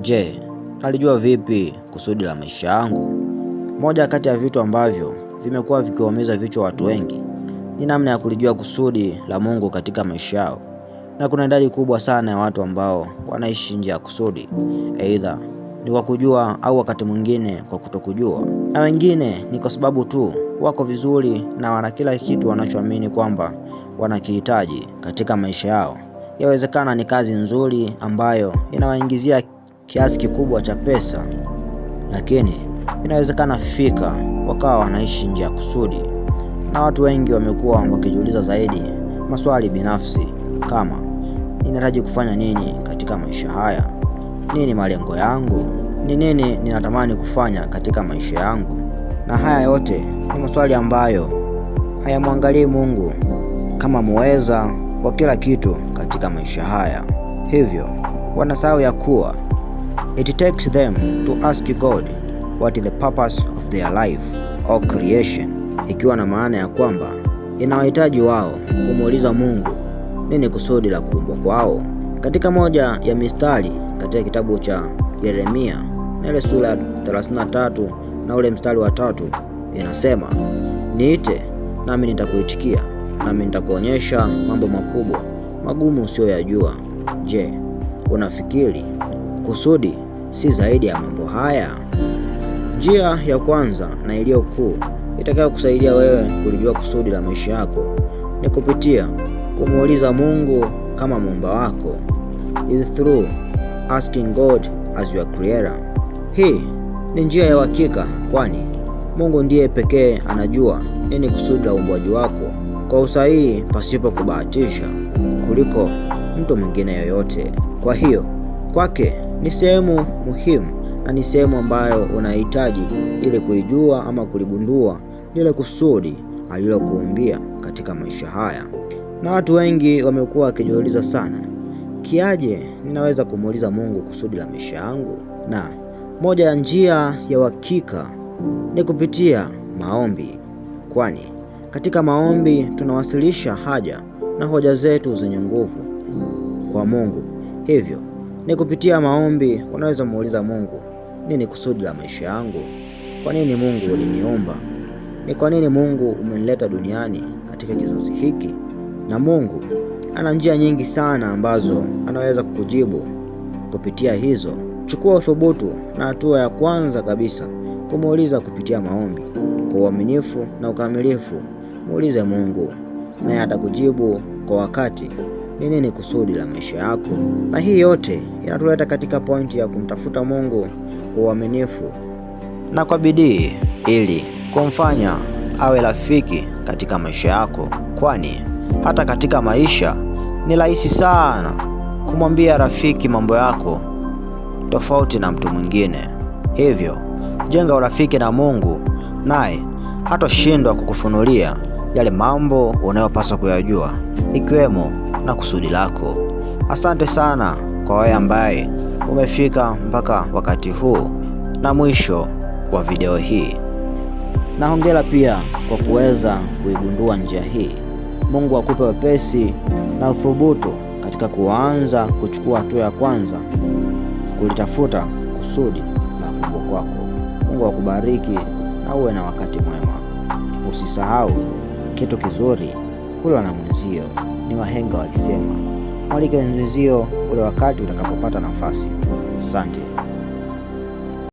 Je, nalijua vipi kusudi la maisha yangu? Moja kati ya vitu ambavyo vimekuwa vikiwaumiza vichwa watu wengi ni namna ya kulijua kusudi la Mungu katika maisha yao. Na kuna idadi kubwa sana ya watu ambao wanaishi nje ya kusudi, aidha ni kwa kujua au wakati mwingine kwa kutokujua. Na wengine ni kwa sababu tu wako vizuri na wana kila kitu wanachoamini kwamba wanakihitaji katika maisha yao. Yawezekana ni kazi nzuri ambayo inawaingizia kiasi kikubwa cha pesa, lakini inawezekana fika wakawa wanaishi nje ya kusudi. Na watu wengi wamekuwa wakijiuliza zaidi maswali binafsi kama: ninahitaji kufanya nini katika maisha haya? Nini malengo yangu? Ni nini ninatamani kufanya katika maisha yangu? Na haya yote ni maswali ambayo hayamwangalii Mungu kama muweza wa kila kitu katika maisha haya. Hivyo wanasahau ya kuwa it takes them to ask God what is the purpose of their life or creation, ikiwa na maana ya kwamba inawahitaji wao kumuuliza Mungu nini kusudi la kuumbwa kwao. Katika moja ya mistari katika kitabu cha Yeremia na ile sura 33 na ule mstari wa 3 inasema, niite nami nitakuitikia, nami nitakuonyesha mambo makubwa magumu usiyoyajua. Je, unafikiri kusudi si zaidi ya mambo haya? Njia ya kwanza na iliyo kuu itakayo kusaidia wewe kulijua kusudi la maisha yako ni kupitia kumuuliza Mungu kama muumba wako, is through asking God as your creator. Hii ni njia ya uhakika, kwani Mungu ndiye pekee anajua nini kusudi la uumbaji wako kwa usahihi pasipo kubahatisha kuliko mtu mwingine yoyote. Kwa hiyo kwake ni sehemu muhimu na ni sehemu ambayo unahitaji ili kuijua ama kuligundua lile kusudi alilokuumbia katika maisha haya. Na watu wengi wamekuwa wakijiuliza sana, kiaje ninaweza kumuuliza Mungu kusudi la maisha yangu? Na moja ya njia ya uhakika ni kupitia maombi, kwani katika maombi tunawasilisha haja na hoja zetu zenye nguvu kwa Mungu. Hivyo ni kupitia maombi unaweza muuliza Mungu, nini kusudi la maisha yangu? Kwa nini Mungu uliniumba? Ni kwa nini Mungu umenileta duniani katika kizazi hiki? Na Mungu ana njia nyingi sana ambazo anaweza kukujibu kupitia hizo. Chukua uthubutu na hatua ya kwanza kabisa kumuuliza kupitia maombi. Kwa uaminifu na ukamilifu muulize Mungu, naye atakujibu kwa wakati ni nini kusudi la maisha yako. Na hii yote inatuleta katika pointi ya kumtafuta Mungu kwa uaminifu na kwa bidii ili kumfanya awe rafiki katika maisha yako, kwani hata katika maisha ni rahisi sana kumwambia rafiki mambo yako tofauti na mtu mwingine. Hivyo jenga urafiki na Mungu, naye hatoshindwa kukufunulia yale mambo unayopaswa kuyajua, ikiwemo na kusudi lako. Asante sana kwa wewe ambaye umefika mpaka wakati huu na mwisho wa video hii. Na hongera pia kwa kuweza kuigundua njia hii. Mungu akupe wepesi na uthubutu katika kuanza kuchukua hatua ya kwanza kulitafuta kusudi la kuumbwa kwako. Mungu akubariki na uwe na wakati mwema. Usisahau, kitu kizuri kula na mwenzio, ni wahenga walisema. Mwalike mwenzio ule wakati utakapopata nafasi. Asante.